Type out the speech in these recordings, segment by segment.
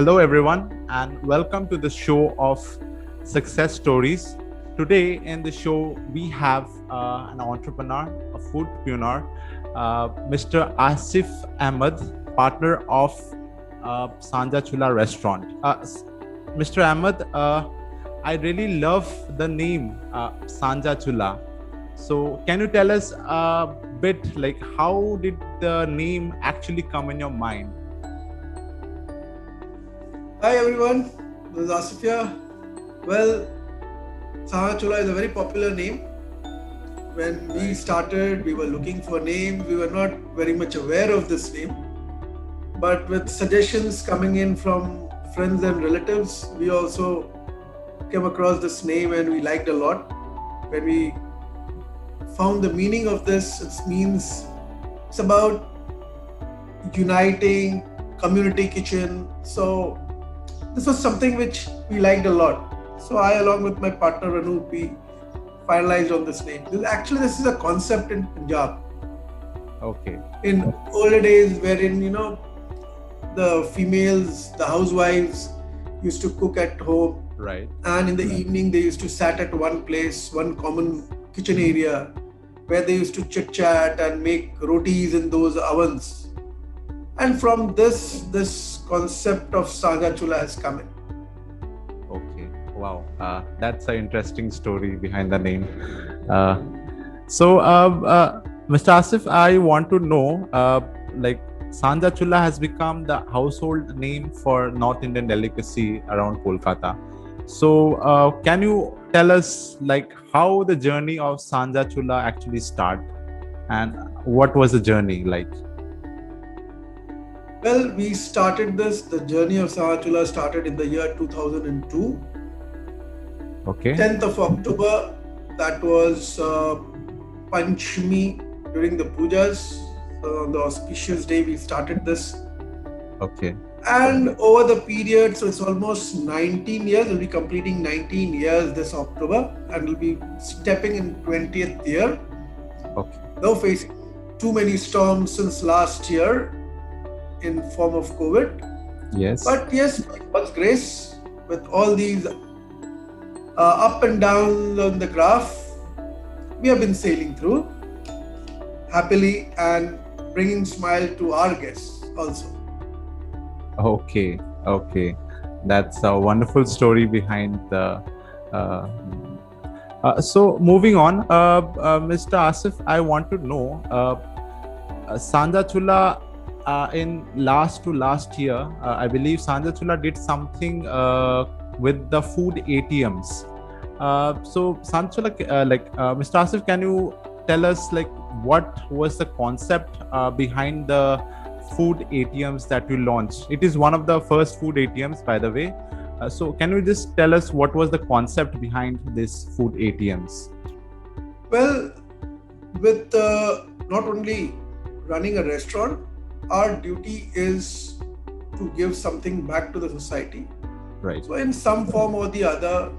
Hello, everyone, and welcome to the show of success stories. Today, in the show, we have an entrepreneur, a foodpreneur, Mr. Asif Ahmed, partner of Sanjha Chulha Restaurant. Mr. Ahmed, I really love the name Sanjha Chulha. So, can you tell us a bit like how did the name actually come in your mind? Hi everyone, this is Asif here. Well, Sanjha Chulha is a very popular name. When we started, we were looking for names. We were not very much aware of this name. But with suggestions coming in from friends and relatives, we also came across this name and we liked a lot. When we found the meaning of this, it means it's about uniting, community kitchen. So this was something which we liked a lot. So I, along with my partner Ranu, we finalized on this name. This is a concept in Punjab. Okay. In older days, wherein the females, the housewives, used to cook at home, Right. and in the evening they used to sat at one place, one common kitchen area, where they used to chit chat and make rotis in those ovens. And from this concept of Sanjha Chulha has come in. Okay. Wow. That's an interesting story behind the name. Mr. Asif, I want to know, Sanjha Chulha has become the household name for North Indian delicacy around Kolkata. So, can you tell us, like, how the journey of Sanjha Chulha actually started, and what was the journey like? Well, the journey of Sanjha Chulha started in the year 2002. Okay. 10th of October, that was Panchami during the pujas. So on the auspicious day, we started this. Okay. And over the period, so it's almost 19 years, we'll be completing 19 years this October, and we'll be stepping in 20th year. Okay. Though facing too many storms since last year in form of COVID. Yes. But yes, by God's grace, with all these up and down on the graph, we have been sailing through happily and bringing smile to our guests also. Okay. That's a wonderful story behind the. So moving on, Mr. Asif, I want to know, Sanjha Chulha in last year, I believe Sanjha Chulha did something with the food ATMs. So Sanjha Chulha, Mr. Asif, can you tell us like what was the concept behind the food ATMs that you launched? It is one of the first food ATMs, by the way. So can you just tell us what was the concept behind this food ATMs? Well, with not only running a restaurant, our duty is to give something back to the society. Right. So in some form or the other,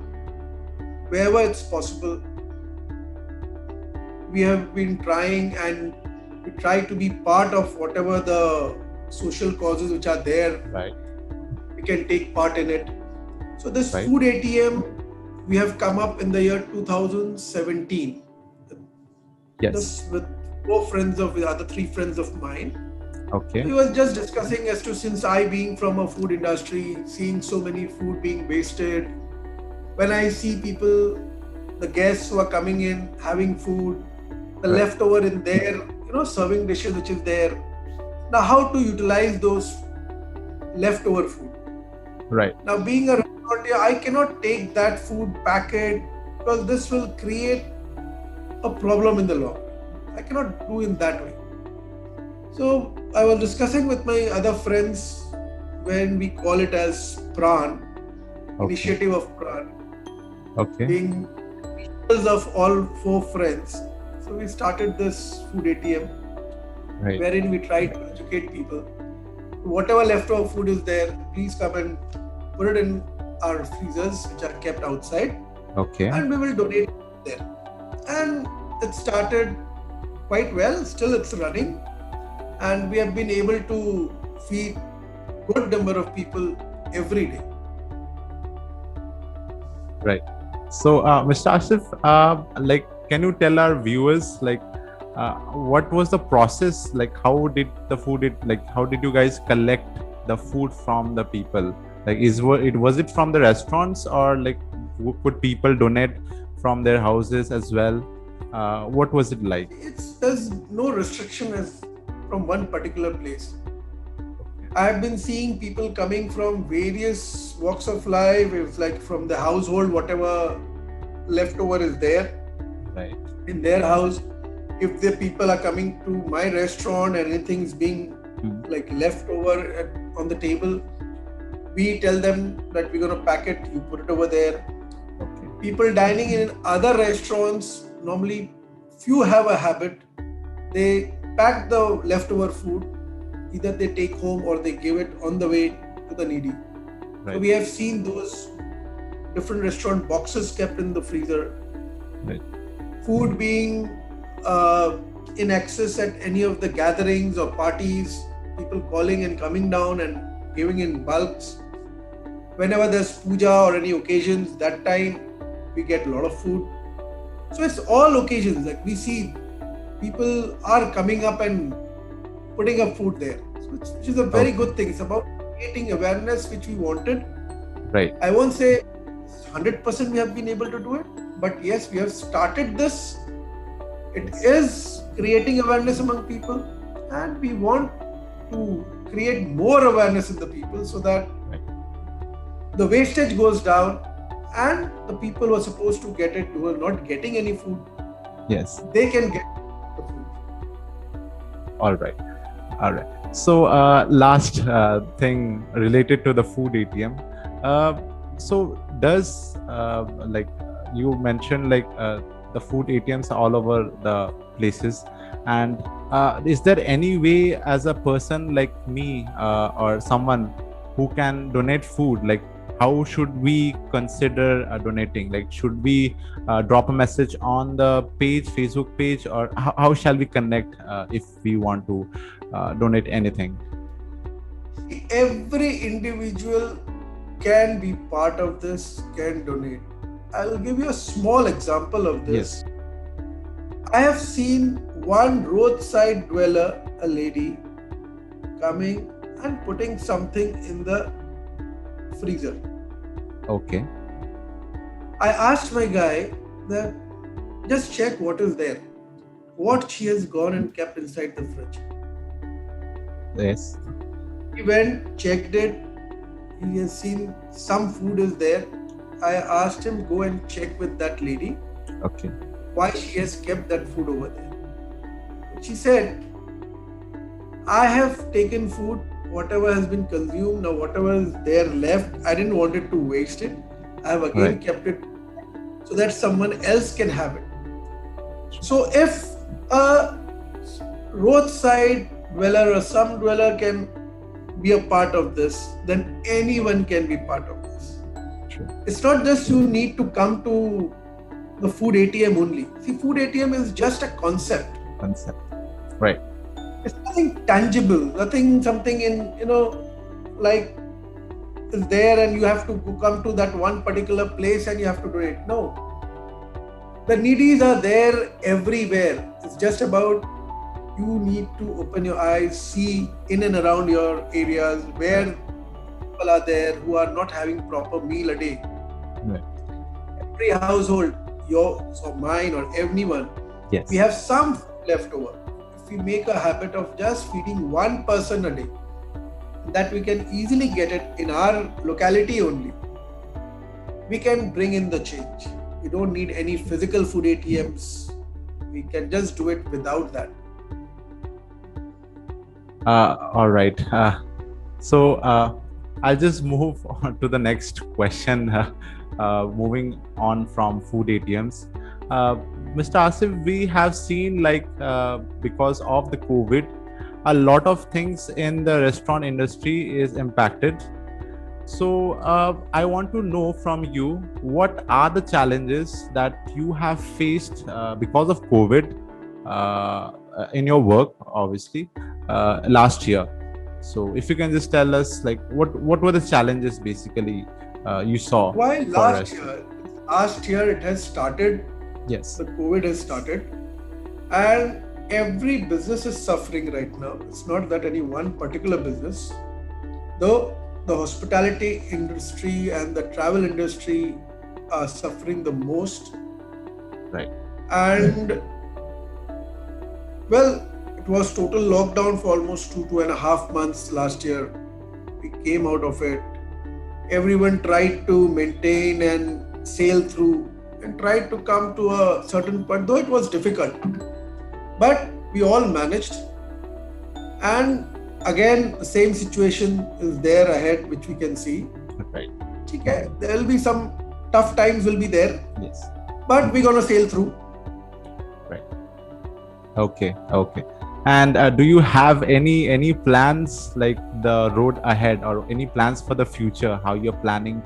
wherever it's possible, we have been trying, and we try to be part of whatever the social causes which are there. Right. We can take part in it. So this Right. food ATM, we have come up in the year 2017. Yes. With the other three friends of mine. Okay. We was just discussing as to, since I being from a food industry, seeing so many food being wasted, when I see people, the guests who are coming in, having food, the Right. leftover in their, serving dishes which is there. Now, how to utilize those leftover food? Right. Now, being a restaurateur, I cannot take that food packet because this will create a problem in the long run. I cannot do in that way. So I was discussing with my other friends when we call it as PRAN, Initiative of PRAN, being members of all four friends. So we started this food ATM, Right. wherein we try to educate people. Whatever leftover food is there, please come and put it in our freezers, which are kept outside, Okay. and we will donate there. And it started quite well. Still, it's running. And we have been able to feed good number of people every day. Right. So, Mr. Asif, can you tell our viewers, what was the process? Like, how did the food? How did you guys collect the food from the people? Like, was it from the restaurants, or could people donate from their houses as well? What was it like? There's no restriction as from one particular place. I've been seeing people coming from various walks of life. It's like from the household, whatever leftover is there Right. in their house. If the people are coming to my restaurant and anything's being like leftover on the table, we tell them that we're gonna pack it. You put it over there. Okay. People dining in other restaurants, normally few have a habit. They pack the leftover food. Either they take home or they give it on the way to the needy. Right. So we have seen those different restaurant boxes kept in the freezer. Right. Food being in access at any of the gatherings or parties, people calling and coming down and giving in bulks. Whenever there's puja or any occasions, that time we get a lot of food. So it's all occasions. Like we see people are coming up and putting up food there, which is a very good thing. It's about creating awareness, which we wanted. Right. I won't say 100% we have been able to do it, but yes, we have started this. It is creating awareness among people, and we want to create more awareness in the people so that the wastage goes down, and the people who are supposed to get it, who are not getting any food, yes, they can get the food. All right. So last thing related to the food ATM. So does you mentioned the food ATMs are all over the places, and is there any way as a person like me or someone who can donate food? Like, how should we consider donating? Like, should we drop a message on the Facebook page, or how shall we connect if we want to donate anything? Every individual can be part of this, can donate. I will give you a small example of this. Yes. I have seen one roadside dweller, a lady, coming and putting something in the freezer. Okay. I asked my guy that just check what is there, what she has gone and kept inside the fridge. Yes. He went, checked it. He has seen some food is there. I asked him, go and check with that lady. Okay. Why she has kept that food over there. She said, I have taken food, whatever has been consumed or whatever is there left, I didn't want it to waste it. I have again kept it so that someone else can have it. So if a roadside dweller or some dweller can be a part of this, then anyone can be part of this. Sure. It's not just you need to come to the food ATM only. See, food ATM is just a concept. Right. It's nothing tangible, nothing something in, like is there and you have to come to that one particular place and you have to do it. No. The needies are there everywhere. It's just about you need to open your eyes, see in and around your areas where people are there who are not having proper meal a day. Right. Every household, yours or mine or anyone, yes, we have some left over. If we make a habit of just feeding one person a day, that we can easily get it in our locality only, we can bring in the change. We don't need any physical food ATMs. We can just do it without that. All right. So I'll just move on to the next question. Moving on from food ATMs, Mr. Asif, we have seen because of the COVID, a lot of things in the restaurant industry is impacted. So I want to know from you, what are the challenges that you have faced because of COVID in your work, obviously, last year? So if you can just tell us, like, what were the challenges basically you saw While for last year it has started, Yes. the COVID has started, and every business is suffering right now. It's not that any one particular business, though the hospitality industry and the travel industry are suffering the most. Right. And well, it was total lockdown for almost 2.5 months last year. We came out of it. Everyone tried to maintain and sail through and tried to come to a certain point, though it was difficult. But we all managed. And again, the same situation is there ahead, which we can see. Right. Okay, there will be some tough times will be there. Yes. But we're going to sail through. Right. Okay. And do you have any plans, like the road ahead, or any plans for the future, how you're planning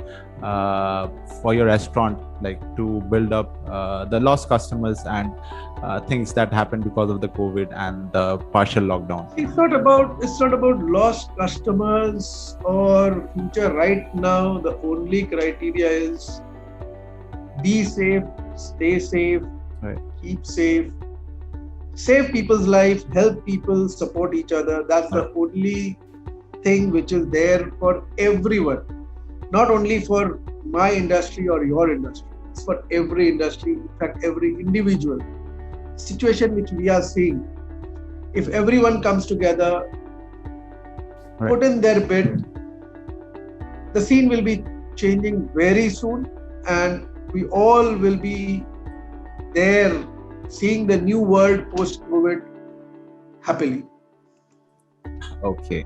for your restaurant, like to build up the lost customers and things that happened because of the COVID and the partial lockdown? It's not about lost customers or future. Right now, the only criteria is be safe, stay safe, Right. keep safe, save people's life, help people, support each other. That's the only thing which is there for everyone, not only for my industry or your industry. It's for every industry, in fact, every individual. Situation which we are seeing, if everyone comes together, Right. put in their bit, the scene will be changing very soon, and we all will be there seeing the new world post-COVID happily. Okay.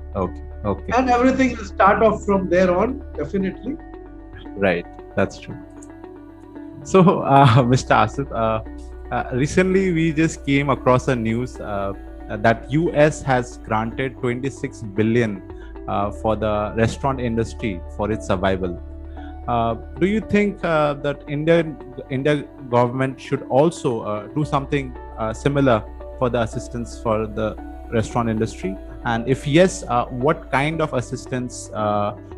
And everything will start off from there on, definitely. Right, that's true. So, Mr. Asif, recently we just came across a news that US has granted 26 billion for the restaurant industry for its survival. Do you think that India government should also do something similar for the assistance for the restaurant industry? And if yes, what kind of assistance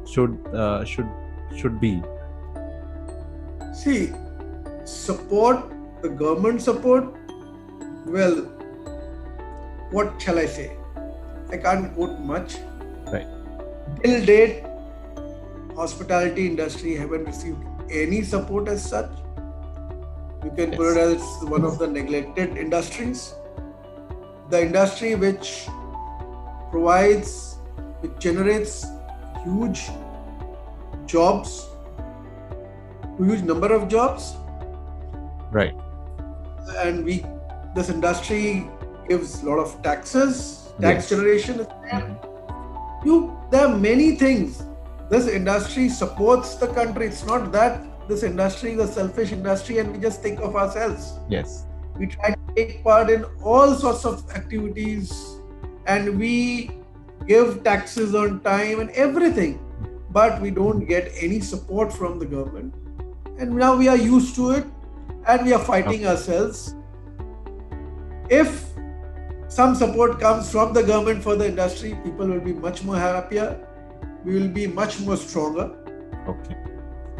should be? See, the government support, well, what shall I say? I can't quote much. Right. Till date, hospitality industry haven't received any support as such. You can put it as one of the neglected industries. The industry which generates huge number of jobs. Right. And this industry gives a lot of tax generation is there. There are many things. This industry supports the country. It's not that this industry is a selfish industry and we just think of ourselves. Yes. We try to take part in all sorts of activities and we give taxes on time and everything, but we don't get any support from the government. And now we are used to it and we are fighting ourselves. If some support comes from the government for the industry, people will be much more happier. We will be much more stronger. Okay.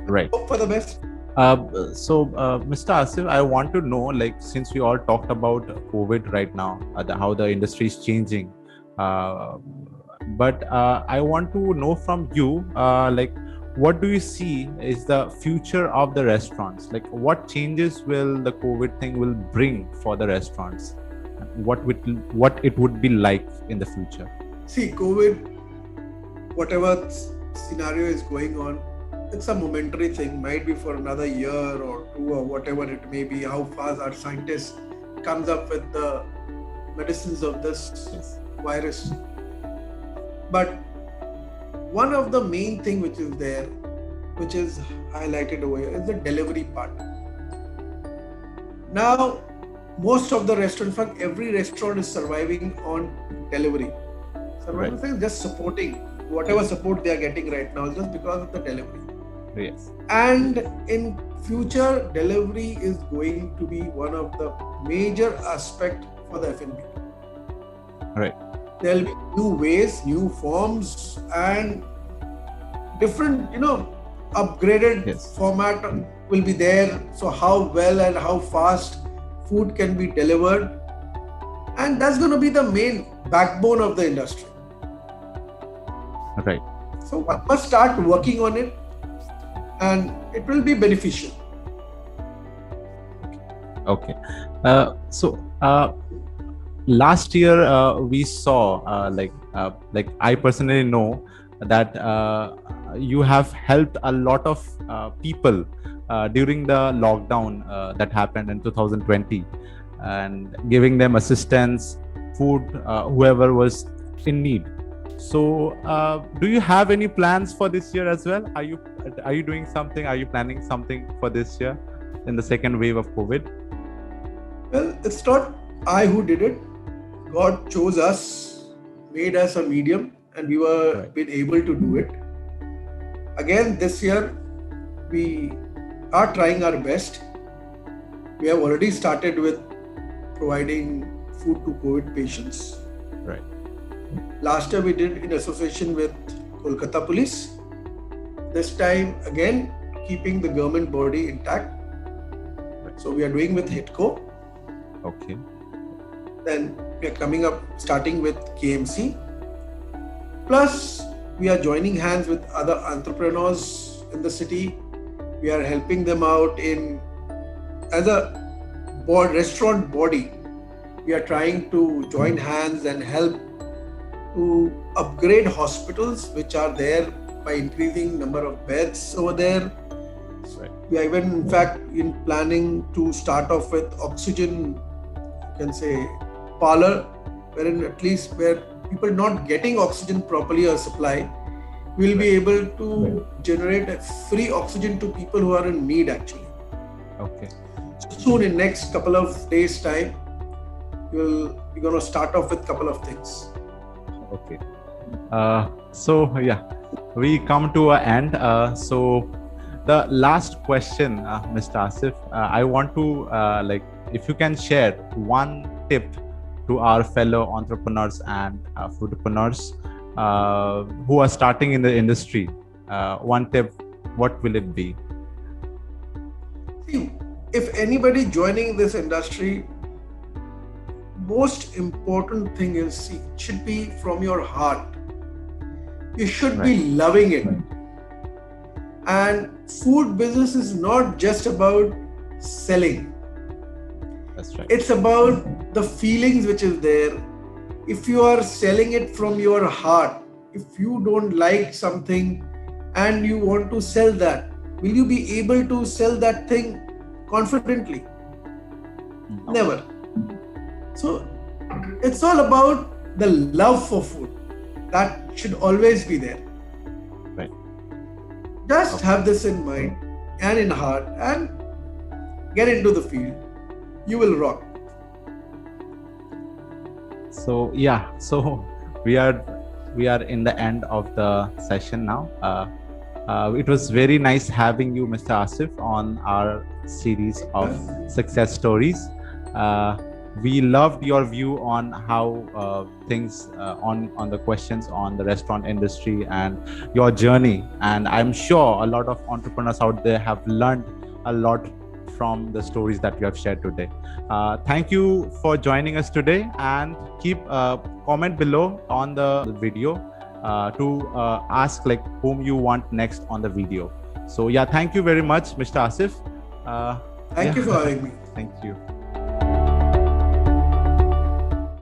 Right. Hope for the best. So, Mr. Asif, I want to know, like, since we all talked about COVID right now, how the industry is changing, but I want to know from you, like, what do you see is the future of the restaurants? Like, what changes will the COVID thing will bring for the restaurants? What it would be like in the future? See, COVID, whatever scenario is going on, it's a momentary thing, might be for another year or two or whatever it may be, how fast our scientists comes up with the medicines of this virus. But one of the main thing which is there, which is highlighted over here, is the delivery part. Now, most of the restaurants, in fact, every restaurant is surviving on delivery. Surviving is just supporting whatever support they are getting right now, just because of the delivery. Yes. And in future, delivery is going to be one of the major aspect for the F&B. Right. There'll be new ways, new forms, and different, upgraded format will be there. So how well and how fast food can be delivered, and that's going to be the main backbone of the industry. Right. So one must start working on it, and it will be beneficial. Okay. Last year we saw like I personally know that you have helped a lot of people during the lockdown that happened in 2020, and giving them assistance, food, whoever was in need. So do you have any plans for this year as well? Are you doing something? Are you planning something for this year in the second wave of COVID? Well, it's not I who did it. God chose us, made us a medium, and we were been able to do it. Again, this year, we are trying our best. We have already started with providing food to COVID patients. Right. Last year, we did in association with Kolkata Police. This time, again, keeping the government body intact. Right. So we are doing with HITCO. Okay. Then we are starting with KMC. Plus, we are joining hands with other entrepreneurs in the city. We are helping them out as a restaurant body. We are trying to join hands and help to upgrade hospitals which are there by increasing number of beds over there. Right. We are even, in fact, planning to start off with oxygen, you can say, parlor, wherein at least where people not getting oxygen properly or supply, will be able to generate a free oxygen to people who are in need actually. Okay. Soon, in next couple of days time, we're going to start off with couple of things. Okay. So yeah, we come to an end. So the last question, Mr. Asif, I want to if you can share one tip to our fellow entrepreneurs and foodpreneurs who are starting in the industry. One tip, what will it be? See, if anybody joining this industry, most important thing is, it should be from your heart. You should be loving it. And food business is not just about selling. That's right. It's about the feelings which is there. If you are selling it from your heart, if you don't like something and you want to sell that, will you be able to sell that thing confidently? No. Never. So it's all about the love for food. That should always be there. Right. Just have this in mind and in heart and get into the field. You will rock. So yeah, so we are in the end of the session now. It was very nice having you, Mr. Asif, on our series of success stories. We loved your view on how things on the questions on the restaurant industry and your journey. And I'm sure a lot of entrepreneurs out there have learned a lot from the stories that you have shared today. Thank you for joining us today, and keep comment below on the video to ask whom you want next on the video. So yeah, thank you very much, Mr. Asif. Thank you for having me. Thank you.